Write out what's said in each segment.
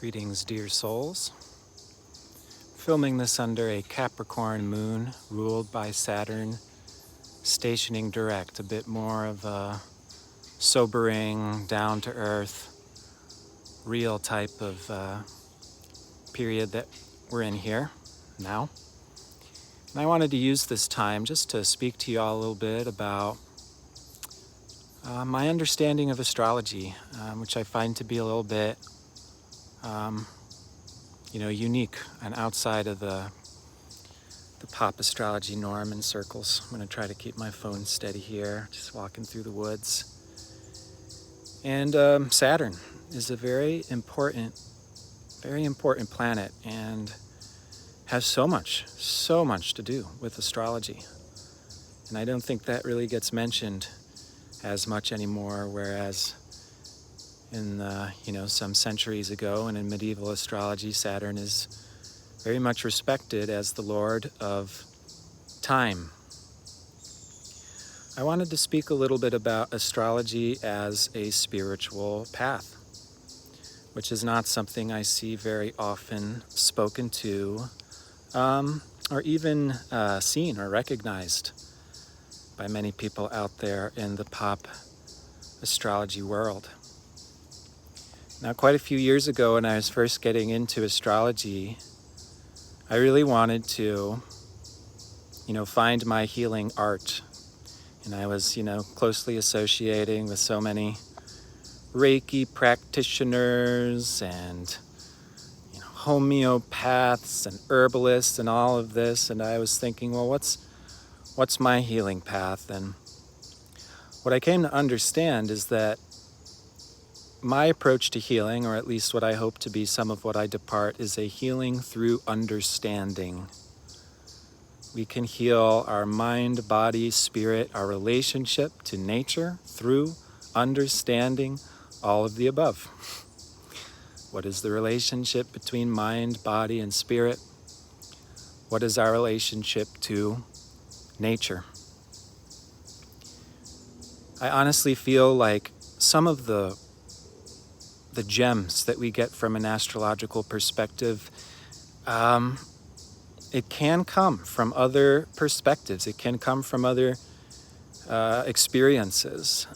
Greetings, dear souls. Filming this under a Capricorn moon ruled by Saturn, stationing direct, a bit more of a sobering, down-to-earth, real type of period that we're in here now. And I wanted to use this time just to speak to you all a little bit about my understanding of astrology, which I find to be a little bit unique and outside of the pop astrology norm and circles. I'm going to try to keep my phone steady here, just walking through the woods. And Saturn is a very important planet and has so much to do with astrology. And I don't think that really gets mentioned as much anymore, whereas in some centuries ago and in medieval astrology, Saturn is very much respected as the lord of time. I wanted to speak a little bit about astrology as a spiritual path, which is not something I see very often spoken to or even seen or recognized by many people out there in the pop astrology world. Now, quite a few years ago, when I was first getting into astrology, I really wanted to, find my healing art. And I was, closely associating with so many Reiki practitioners and, homeopaths and herbalists and all of this. And I was thinking, well, what's my healing path? And what I came to understand is that my approach to healing, or at least what I hope to be some of what I depart, is a healing through understanding. We can heal our mind, body, spirit, our relationship to nature through understanding all of the above. What is the relationship between mind, body, and spirit? What is our relationship to nature? I honestly feel like some of the gems that we get from an astrological perspective, it can come from other perspectives. It can come from other experiences.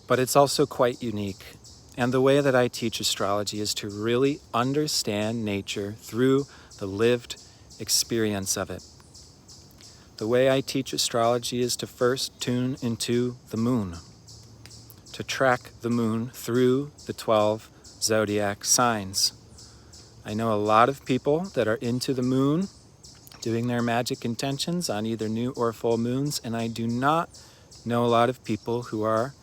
But it's also quite unique. And the way that I teach astrology is to really understand nature through the lived experience of it. The way I teach astrology is to first tune into the moon, to track the moon through the 12 zodiac signs. I know a lot of people that are into the moon, doing their magic intentions on either new or full moons, and I do not know a lot of people who are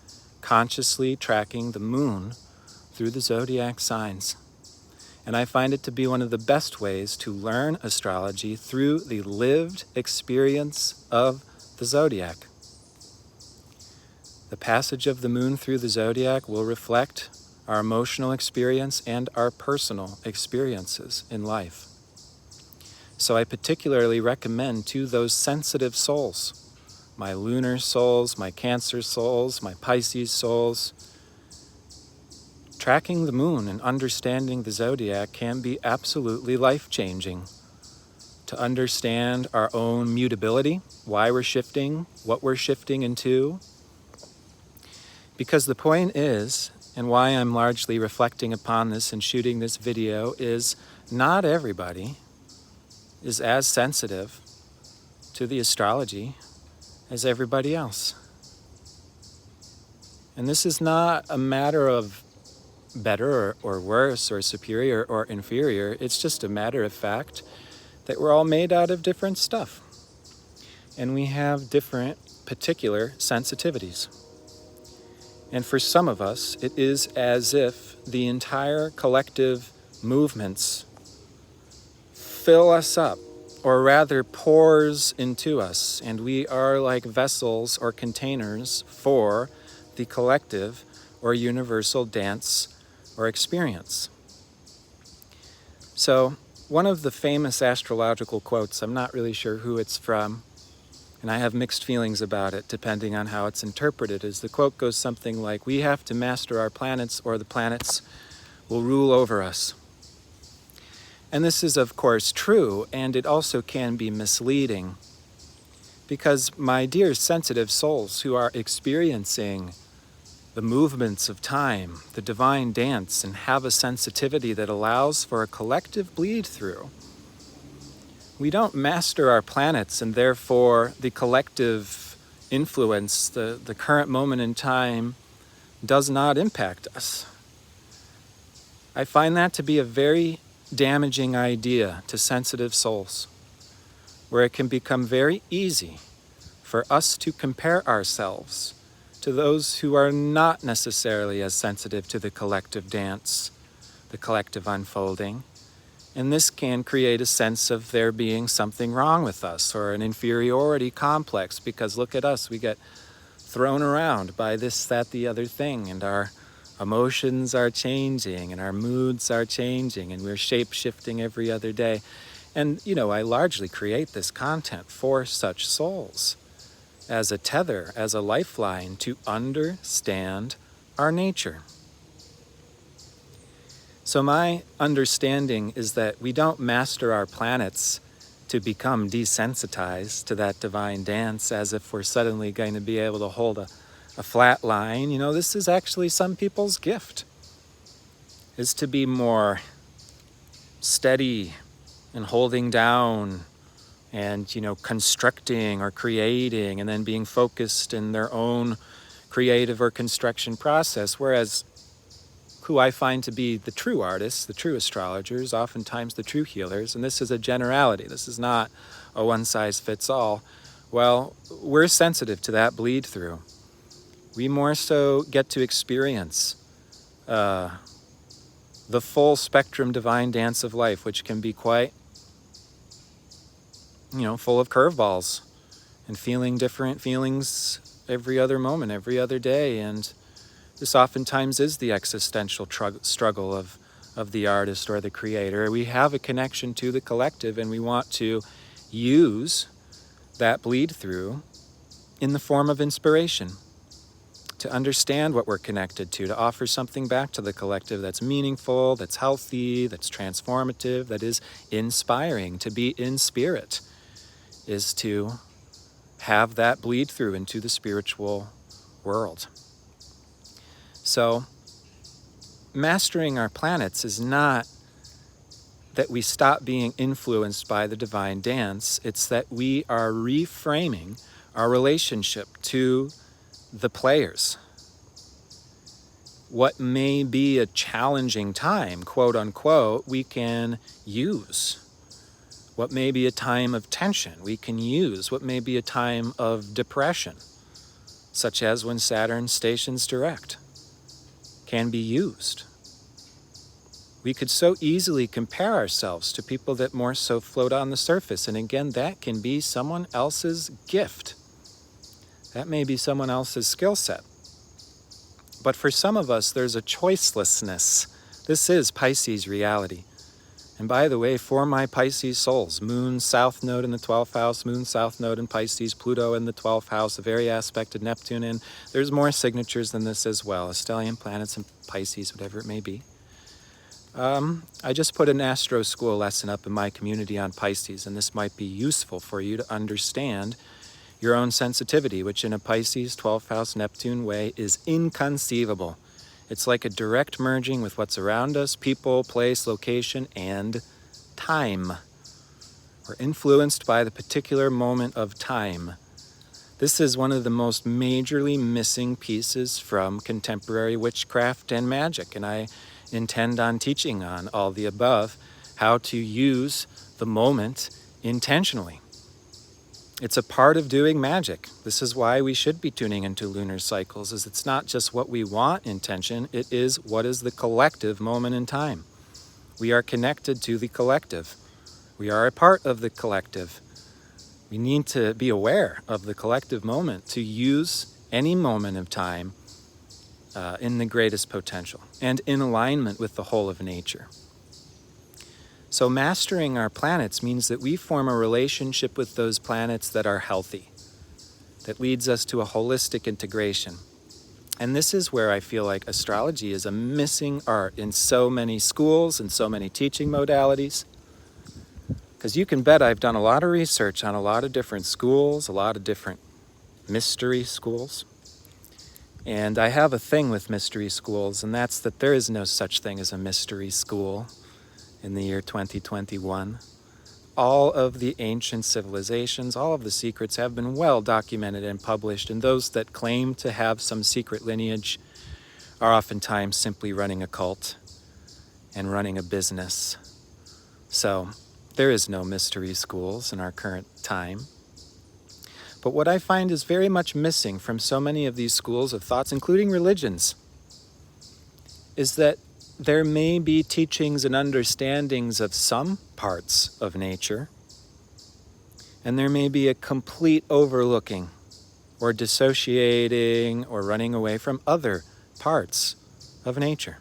consciously tracking the moon through the zodiac signs. And I find it to be one of the best ways to learn astrology through the lived experience of the zodiac. The passage of the moon through the zodiac will reflect our emotional experience and our personal experiences in life. So I particularly recommend to those sensitive souls, my lunar souls, my Cancer souls, my Pisces souls, tracking the moon and understanding the zodiac can be absolutely life-changing. To understand our own mutability, why we're shifting, what we're shifting into. Because the point is, and why I'm largely reflecting upon this and shooting this video, is not everybody is as sensitive to the astrology as everybody else. And this is not a matter of better or worse or superior or inferior. It's just a matter of fact that we're all made out of different stuff. And we have different particular sensitivities. And for some of us, it is as if the entire collective movements fill us up, or rather pours into us, and we are like vessels or containers for the collective or universal dance or experience. So, one of the famous astrological quotes, I'm not really sure who it's from, and I have mixed feelings about it depending on how it's interpreted, is the quote goes something like, "We have to master our planets or the planets will rule over us. And this is, of course, true, and it also can be misleading, because my dear sensitive souls who are experiencing the movements of time, the divine dance, and have a sensitivity that allows for a collective bleed through, we don't master our planets, and therefore the collective influence, the current moment in time, does not impact us. I find that to be a very damaging idea to sensitive souls, where it can become very easy for us to compare ourselves to those who are not necessarily as sensitive to the collective dance, the collective unfolding. And this can create a sense of there being something wrong with us, or an inferiority complex, because look at us, we get thrown around by this, that, the other thing, and our emotions are changing, and our moods are changing, and we're shape-shifting every other day. And, I largely create this content for such souls, as a tether, as a lifeline to understand our nature. So my understanding is that we don't master our planets to become desensitized to that divine dance, as if we're suddenly going to be able to hold a flat line. This is actually some people's gift, is to be more steady and holding down and, constructing or creating, and then being focused in their own creative or construction process. Whereas who I find to be the true artists, the true astrologers, oftentimes the true healers, and this is a generality, this is not a one-size-fits-all, well, we're sensitive to that bleed through. We more so get to experience the full spectrum divine dance of life, which can be quite, full of curveballs and feeling different feelings every other moment, every other day. And this oftentimes is the existential struggle of the artist or the creator. We have a connection to the collective, and we want to use that bleed through in the form of inspiration, to understand what we're connected to offer something back to the collective that's meaningful, that's healthy, that's transformative, that is inspiring. To be in spirit is to have that bleed through into the spiritual world. So, mastering our planets is not that we stop being influenced by the divine dance. It's that we are reframing our relationship to the players. What may be a challenging time, quote unquote, we can use. What may be a time of tension, we can use. What may be a time of depression, such as when Saturn stations direct, can be used. We could so easily compare ourselves to people that more so float on the surface. And again, that can be someone else's gift. That may be someone else's skill set. But for some of us, there's a choicelessness. This is Pisces reality. And by the way, for my Pisces souls, Moon South Node in the 12th house, Moon South Node in Pisces, Pluto in the 12th house, the very aspect of Neptune in. There's more signatures than this as well, stellium planets in Pisces, whatever it may be. I just put an Astro School lesson up in my community on Pisces, and this might be useful for you to understand your own sensitivity, which in a Pisces 12th house Neptune way is inconceivable. It's like a direct merging with what's around us, people, place, location, and time. We're influenced by the particular moment of time. This is one of the most majorly missing pieces from contemporary witchcraft and magic, and I intend on teaching on all the above, how to use the moment intentionally. It's a part of doing magic. This is why we should be tuning into lunar cycles, is it's not just what we want intention, it is what is the collective moment in time. We are connected to the collective. We are a part of the collective. We need to be aware of the collective moment to use any moment of time in the greatest potential and in alignment with the whole of nature. So mastering our planets means that we form a relationship with those planets that are healthy, that leads us to a holistic integration. And this is where I feel like astrology is a missing art in so many schools and so many teaching modalities. Because you can bet I've done a lot of research on a lot of different schools, a lot of different mystery schools. And I have a thing with mystery schools, and that's that there is no such thing as a mystery school in the year 2021. All of the ancient civilizations, all of the secrets have been well documented and published, and those that claim to have some secret lineage are oftentimes simply running a cult and running a business. So there is no mystery schools in our current time. But what I find is very much missing from so many of these schools of thoughts, including religions, is that there may be teachings and understandings of some parts of nature, and there may be a complete overlooking or dissociating or running away from other parts of nature.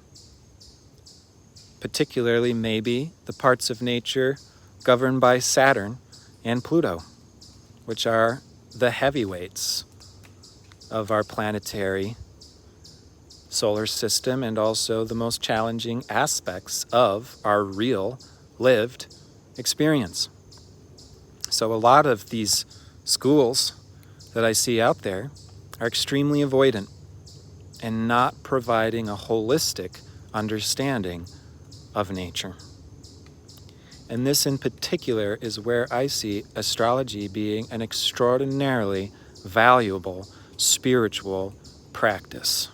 Particularly maybe the parts of nature governed by Saturn and Pluto, which are the heavyweights of our planetary solar system and also the most challenging aspects of our real lived experience. So a lot of these schools that I see out there are extremely avoidant and not providing a holistic understanding of nature. And this in particular is where I see astrology being an extraordinarily valuable spiritual practice.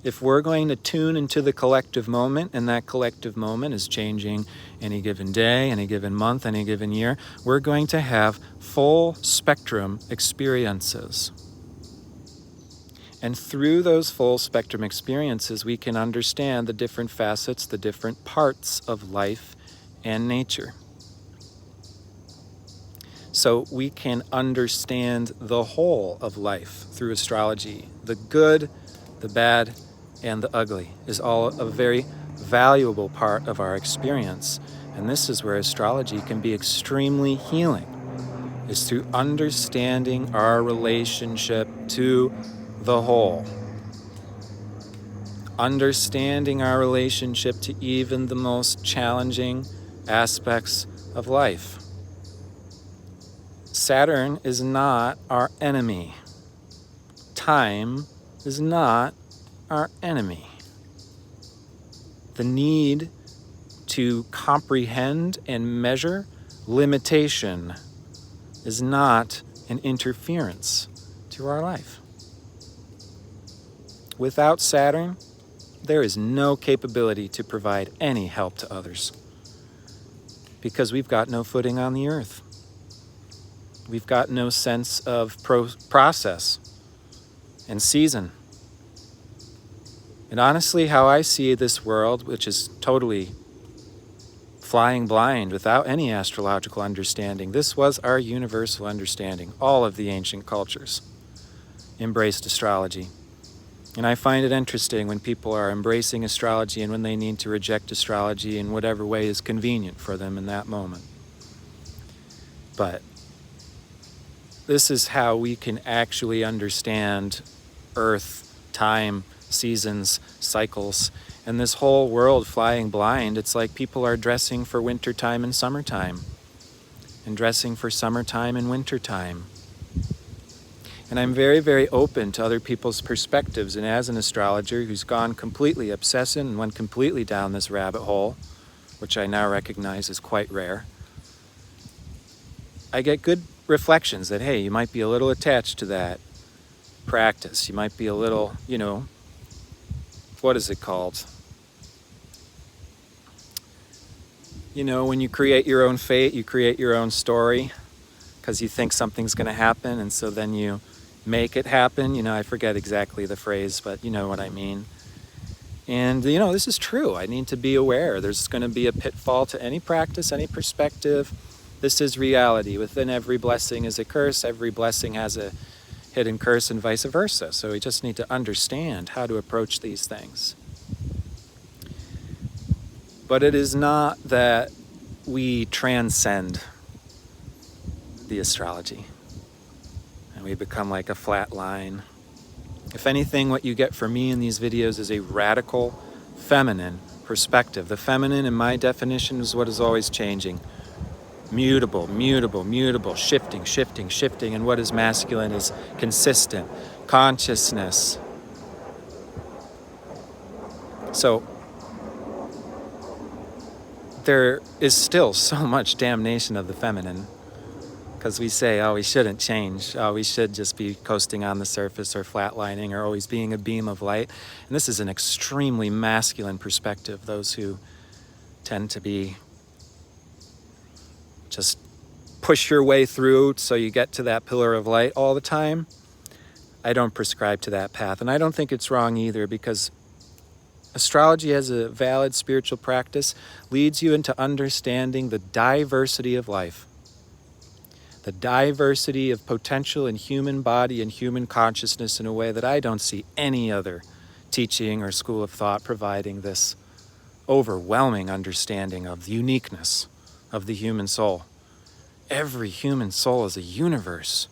If we're going to tune into the collective moment, and that collective moment is changing any given day, any given month, any given year, we're going to have full spectrum experiences. And through those full spectrum experiences, we can understand the different facets, the different parts of life and nature. So we can understand the whole of life through astrology. The good, the bad, and the ugly is all a very valuable part of our experience. And this is where astrology can be extremely healing, is through understanding our relationship to the whole. Understanding our relationship to even the most challenging aspects of life. Saturn is not our enemy. Time is not our enemy. The need to comprehend and measure limitation is not an interference to our life. Without Saturn, there is no capability to provide any help to others because we've got no footing on the earth. We've got no sense of process and season. And honestly, how I see this world, which is totally flying blind without any astrological understanding, this was our universal understanding. All of the ancient cultures embraced astrology. And I find it interesting when people are embracing astrology and when they need to reject astrology in whatever way is convenient for them in that moment. But this is how we can actually understand Earth, time, seasons, cycles, and this whole world flying blind. It's like people are dressing for wintertime and summertime, and dressing for summertime and wintertime. And I'm very, very open to other people's perspectives, and as an astrologer who's gone completely obsessive and went completely down this rabbit hole, which I now recognize is quite rare, I get good reflections that, hey, you might be a little attached to that practice. You might be a little, what is it called? When you create your own fate, you create your own story because you think something's going to happen, and so then you make it happen. I forget exactly the phrase, but you know what I mean. And, this is true. I need to be aware. There's going to be a pitfall to any practice, any perspective. This is reality. Within every blessing is a curse. Every blessing has a hidden curse and vice versa. So we just need to understand how to approach these things. But it is not that we transcend the astrology and we become like a flat line If anything, what you get from me in these videos is a radical feminine perspective. The feminine, in my definition, is what is always changing. Mutable, mutable, mutable, shifting, shifting, shifting. And what is masculine is consistent, consciousness. So there is still so much damnation of the feminine, because we say, oh, we shouldn't change. Oh, we should just be coasting on the surface or flatlining or always being a beam of light. And this is an extremely masculine perspective. Those who tend to be just push your way through so you get to that pillar of light all the time. I don't prescribe to that path. And I don't think it's wrong either, because astrology as a valid spiritual practice leads you into understanding the diversity of life, the diversity of potential in human body and human consciousness in a way that I don't see any other teaching or school of thought providing this overwhelming understanding of the uniqueness of the human soul. Every human soul is a universe.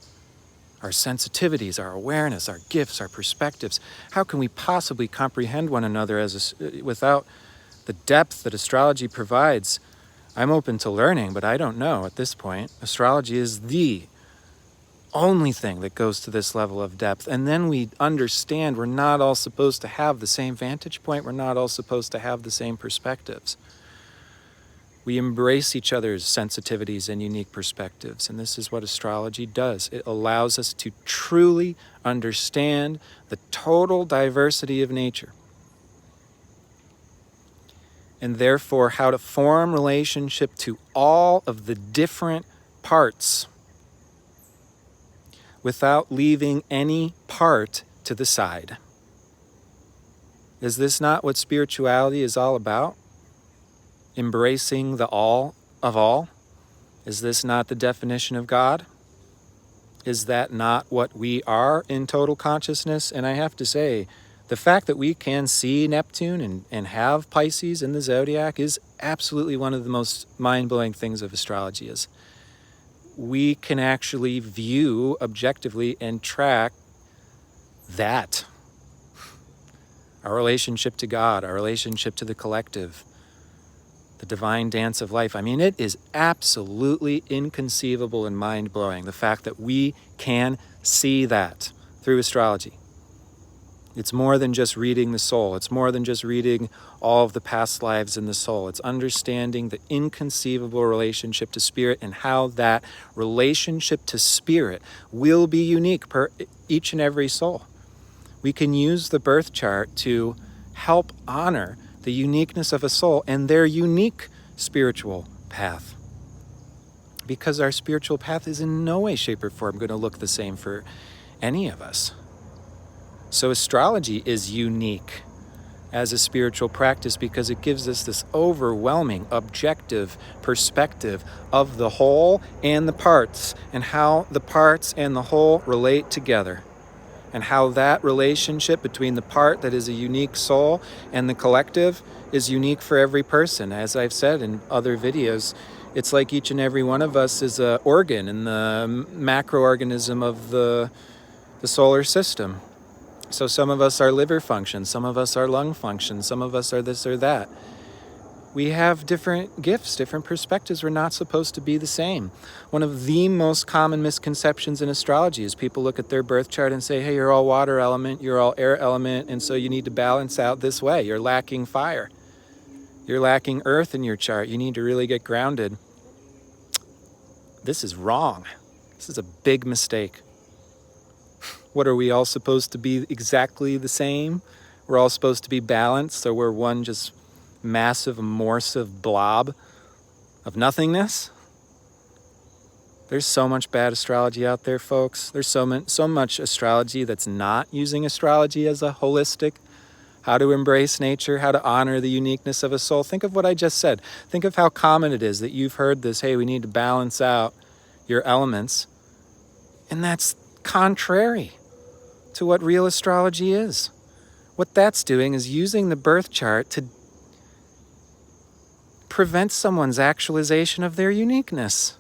Our sensitivities, our awareness, our gifts, our perspectives. How can we possibly comprehend one another without the depth that astrology provides? I'm open to learning, but I don't know at this point. Astrology is the only thing that goes to this level of depth. And then we understand we're not all supposed to have the same vantage point. We're not all supposed to have the same perspectives. We embrace each other's sensitivities and unique perspectives. And this is what astrology does. It allows us to truly understand the total diversity of nature, and therefore how to form relationship to all of the different parts without leaving any part to the side. Is this not what spirituality is all about? Embracing the all of all? Is this not the definition of God? Is that not what we are in total consciousness? And I have to say, the fact that we can see Neptune and have Pisces in the zodiac is absolutely one of the most mind-blowing things of astrology. Is we can actually view objectively and track that. Our relationship to God, our relationship to the collective, the divine dance of life. I mean, it is absolutely inconceivable and mind-blowing, the fact that we can see that through astrology. It's more than just reading the soul. It's more than just reading all of the past lives in the soul. It's understanding the inconceivable relationship to spirit and how that relationship to spirit will be unique per each and every soul. We can use the birth chart to help honor the uniqueness of a soul and their unique spiritual path. Because our spiritual path is in no way, shape, or form going to look the same for any of us. So astrology is unique as a spiritual practice because it gives us this overwhelming objective perspective of the whole and the parts, and how the parts and the whole relate together, and how that relationship between the part that is a unique soul and the collective is unique for every person. As I've said in other videos, it's like each and every one of us is an organ in the macroorganism of the solar system. So some of us are liver function, some of us are lung function, some of us are this or that. We have different gifts, different perspectives. We're not supposed to be the same. One of the most common misconceptions in astrology is people look at their birth chart and say, hey, you're all water element, you're all air element, and so you need to balance out this way. You're lacking fire. You're lacking earth in your chart. You need to really get grounded. This is wrong. This is a big mistake. What, are we all supposed to be exactly the same? We're all supposed to be balanced, so we're one just massive, amorphic blob of nothingness? There's so much bad astrology out there, folks. There's so much astrology that's not using astrology as a holistic, how to embrace nature, how to honor the uniqueness of a soul. Think of what I just said. Think of how common it is that you've heard this, hey, we need to balance out your elements. And that's contrary to what real astrology is. What that's doing is using the birth chart to prevent someone's actualization of their uniqueness.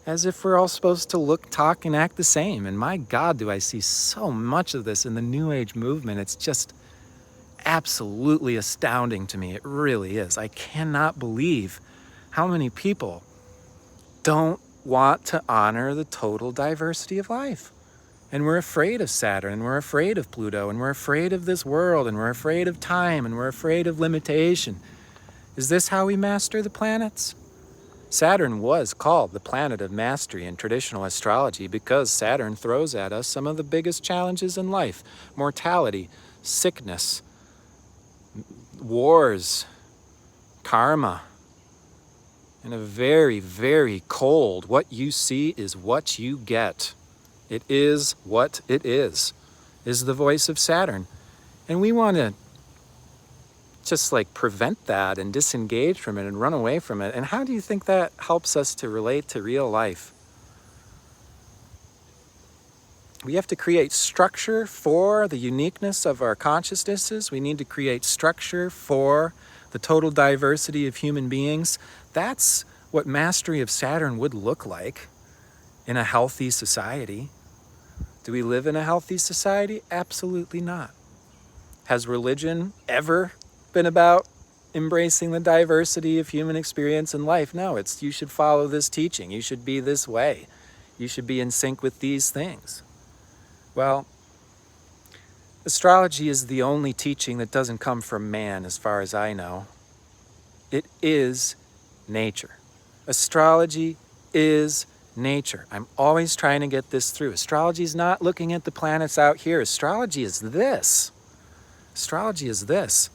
as if we're all supposed to look, talk, and act the same. And my God, do I see so much of this in the New Age movement. It's just absolutely astounding to me. It really is. I cannot believe how many people don't want to honor the total diversity of life. And we're afraid of Saturn, and we're afraid of Pluto, and we're afraid of this world, and we're afraid of time, and we're afraid of limitation. Is this how we master the planets? Saturn was called the planet of mastery in traditional astrology because Saturn throws at us some of the biggest challenges in life: mortality, sickness, wars, karma, and a very, very cold, what you see is what you get. It is what it is the voice of Saturn. And we want to just like prevent that and disengage from it and run away from it. And how do you think that helps us to relate to real life? We have to create structure for the uniqueness of our consciousnesses. We need to create structure for the total diversity of human beings. That's what mastery of Saturn would look like in a healthy society. Do we live in a healthy society? Absolutely not. Has religion ever been about embracing the diversity of human experience in life? No, it's you should follow this teaching. You should be this way. You should be in sync with these things. Well, astrology is the only teaching that doesn't come from man, as far as I know. It is nature. Astrology is nature. I'm always trying to get this through. Astrology is not looking at the planets out here. Astrology is this. Astrology is this.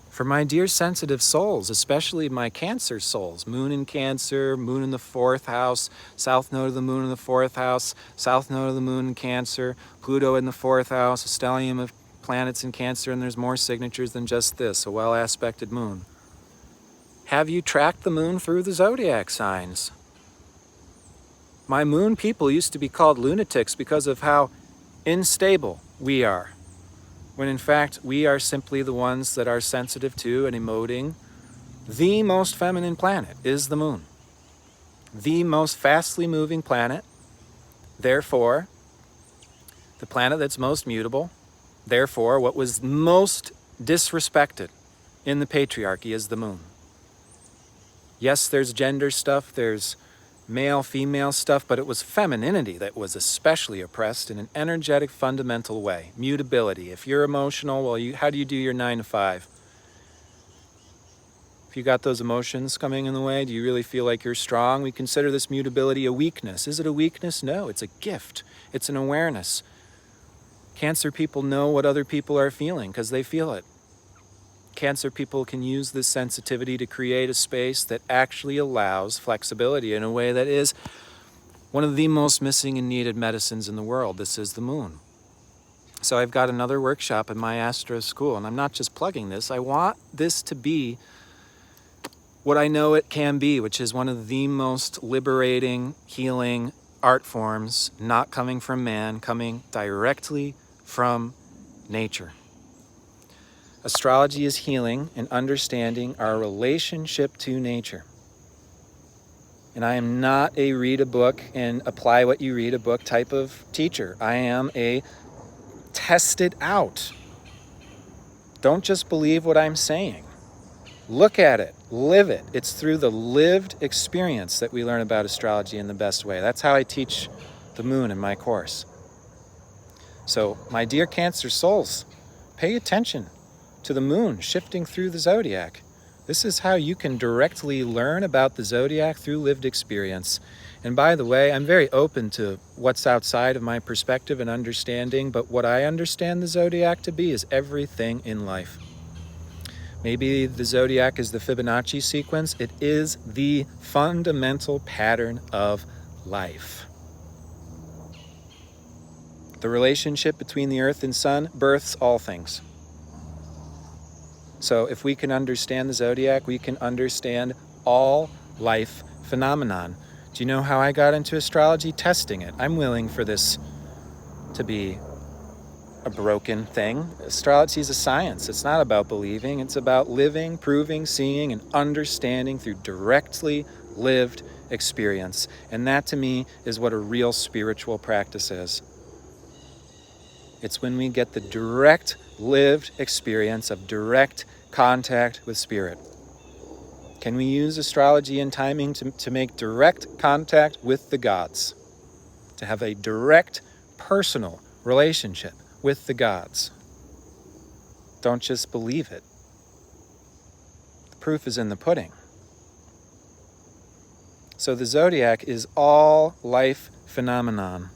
For my dear sensitive souls, especially my Cancer souls, moon in Cancer, moon in the 4th house, south node of the moon in the 4th house, south node of the moon in Cancer, Pluto in the 4th house, a stellium of planets in Cancer, and there's more signatures than just this, a well-aspected moon. Have you tracked the moon through the zodiac signs? My moon people used to be called lunatics because of how unstable we are, when in fact we are simply the ones that are sensitive to and emoting. The most feminine planet is the moon. The most fastly moving planet, therefore the planet that's most mutable, therefore what was most disrespected in the patriarchy is the moon. Yes, there's gender stuff, there's male, female stuff, but it was femininity that was especially oppressed in an energetic, fundamental way. Mutability. If you're emotional, well, how do you do your 9 to 5? If you got those emotions coming in the way, do you really feel like you're strong? We consider this mutability a weakness. Is it a weakness? No, it's a gift. It's an awareness. Cancer people know what other people are feeling because they feel it. Cancer people can use this sensitivity to create a space that actually allows flexibility in a way that is one of the most missing and needed medicines in the world. This is the moon. So I've got another workshop in my Astro school, and I'm not just plugging this. I want this to be what I know it can be, which is one of the most liberating, healing art forms, not coming from man, coming directly from nature. Astrology is healing and understanding our relationship to nature. And I am not a read a book and apply what you read a book type of teacher. I am a test it out. Don't just believe what I'm saying. Look at it, live it. It's through the lived experience that we learn about astrology in the best way. That's how I teach the moon in my course. So, my dear Cancer souls, pay attention to the moon shifting through the zodiac. This is how you can directly learn about the zodiac through lived experience. And by the way, I'm very open to what's outside of my perspective and understanding, but what I understand the zodiac to be is everything in life. Maybe the zodiac is the Fibonacci sequence. It is the fundamental pattern of life. The relationship between the earth and sun births all things. So if we can understand the zodiac, we can understand all life phenomenon. Do you know how I got into astrology? Testing it. I'm willing for this to be a broken thing. Astrology is a science. It's not about believing. It's about living, proving, seeing, and understanding through directly lived experience. And that to me is what a real spiritual practice is. It's when we get the direct lived experience of direct contact with spirit. Can we use astrology and timing to make direct contact with the gods? To have a direct personal relationship with the gods? Don't just believe it. The proof is in the pudding. So the zodiac is all life phenomenon.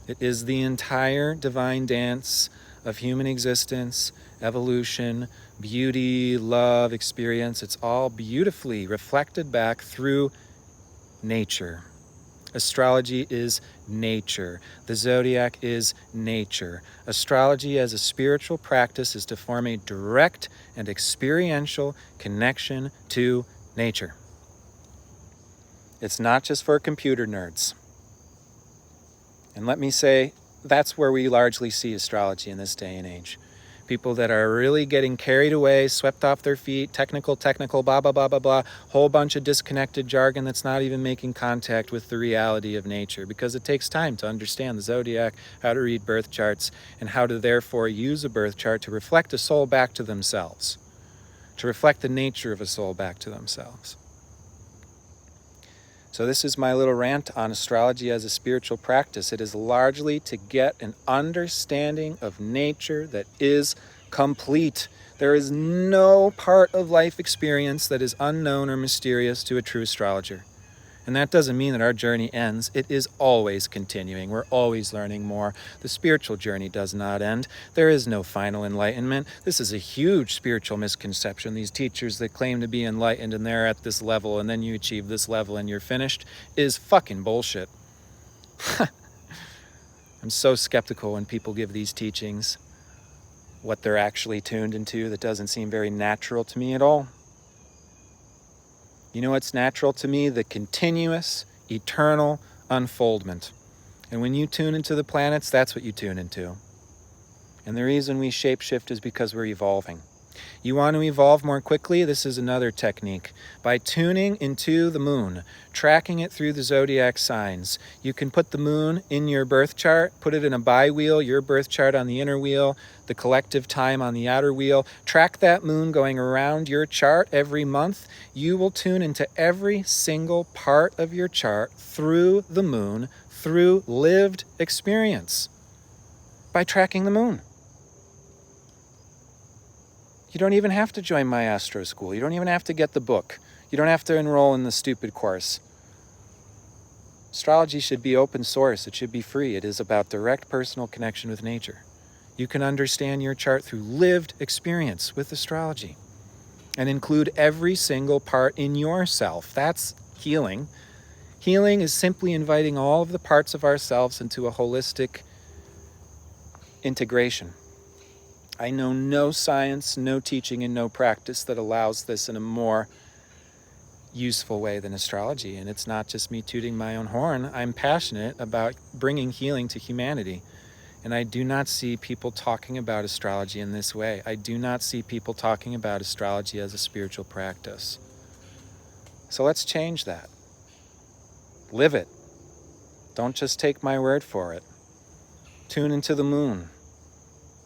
It is the entire divine dance of human existence, evolution, beauty, love, experience. It's all beautifully reflected back through nature. Astrology is nature. The zodiac is nature. Astrology as a spiritual practice is to form a direct and experiential connection to nature. It's not just for computer nerds. And let me say, that's where we largely see astrology in this day and age. People that are really getting carried away, swept off their feet, technical, blah, blah, blah, blah, blah, whole bunch of disconnected jargon that's not even making contact with the reality of nature, because it takes time to understand the zodiac, how to read birth charts, and how to therefore use a birth chart to reflect a soul back to themselves, to reflect the nature of a soul back to themselves. So this is my little rant on astrology as a spiritual practice. It is largely to get an understanding of nature that is complete. There is no part of life experience that is unknown or mysterious to a true astrologer. And that doesn't mean that our journey ends. It is always continuing. We're always learning more. The spiritual journey does not end. There is no final enlightenment. This is a huge spiritual misconception. These teachers that claim to be enlightened and they're at this level and then you achieve this level and you're finished is fucking bullshit. I'm so skeptical when people give these teachings what they're actually tuned into. That doesn't seem very natural to me at all. You know what's natural to me? The continuous, eternal unfoldment. And when you tune into the planets, that's what you tune into. And the reason we shapeshift is because we're evolving. You want to evolve more quickly? This is another technique. By tuning into the moon, tracking it through the zodiac signs, you can put the moon in your birth chart, put it in a bi-wheel, your birth chart on the inner wheel, the collective time on the outer wheel. Track that moon going around your chart every month. You will tune into every single part of your chart through the moon, through lived experience, by tracking the moon. You don't even have to join my astro school. You don't even have to get the book. You don't have to enroll in the stupid course. Astrology should be open source. It should be free. It is about direct personal connection with nature. You can understand your chart through lived experience with astrology and include every single part in yourself. That's healing. Healing is simply inviting all of the parts of ourselves into a holistic integration. I know no science, no teaching, and no practice that allows this in a more useful way than astrology. And it's not just me tooting my own horn. I'm passionate about bringing healing to humanity. And I do not see people talking about astrology in this way. I do not see people talking about astrology as a spiritual practice. So let's change that. Live it. Don't just take my word for it. Tune into the moon.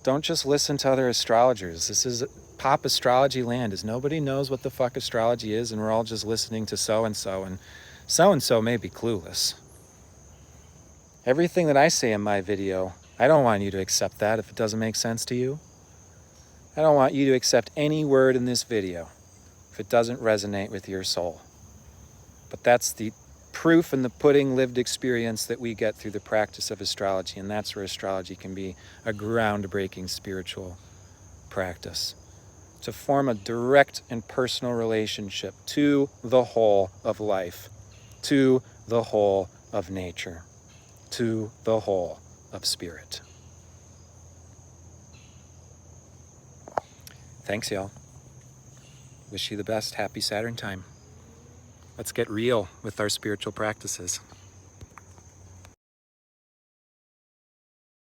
Don't just listen to other astrologers. This is pop astrology land, as nobody knows what the fuck astrology is, and we're all just listening to so-and-so, and so-and-so may be clueless. Everything that I say in my video, I don't want you to accept that if it doesn't make sense to you. I don't want you to accept any word in this video if it doesn't resonate with your soul. But that's the proof in the pudding lived experience that we get through the practice of astrology, and that's where astrology can be a groundbreaking spiritual practice. To form a direct and personal relationship to the whole of life, to the whole of nature, to the whole of spirit. Thanks, y'all. Wish you the best. Happy Saturn time. Let's get real with our spiritual practices.